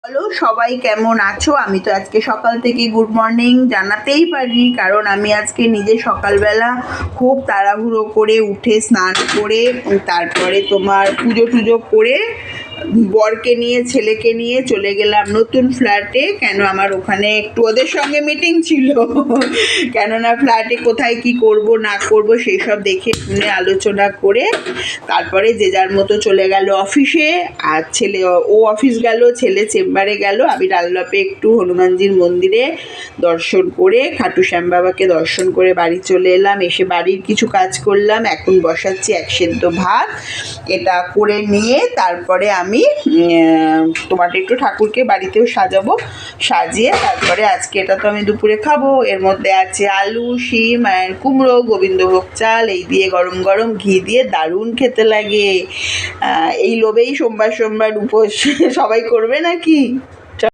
Hello, সবাই কেমন আছো? আমি তো আজকে সকাল থেকে গুড মর্নিং জানাতেই পারি, কারণ আমি আজকে নিজে সকালবেলা খুব তাড়াহুড়ো করে উঠে স্নান করে তারপরে তোমার পুজো টুজো করে বরকে নিয়ে ছেলেকে নিয়ে চলে গেলাম নতুন ফ্ল্যাটে। কেন আমার ওখানে একটু ওদের সঙ্গে মিটিং ছিল কেননা ফ্ল্যাটে কোথায় কি করব না করব সেই সব দেখে শুনে আলোচনা করে তারপরে যে যার মতো চলে গেল অফিসে। আর ছেলে ও অফিস গেল, ছেলে চেম্বারে গেল। আমি ডানলপে একটু হনুমানজির মন্দিরে দর্শন করে খাটু শ্যাম বাবাকে দর্শন করে বাড়ি চলে এলাম। এসে বাড়ির কিছু কাজ করলাম, এখন বসাচ্ছি এক সেদ্ধ ভাত। এটা করে নিয়ে তারপরে আমি তোমার একটু ঠাকুরকে বাড়িতেও সাজাবো, সাজিয়ে তারপরে আজকে এটা তো আমি দুপুরে খাবো। এর মধ্যে আছে আলু, শিম আর কুমড়ো, গোবিন্দভোগ চাল, এই দিয়ে গরম গরম ঘি দিয়ে দারুণ খেতে লাগে। এই লোভেই সোমবার সোমবার উপোস সবাই করবে নাকি?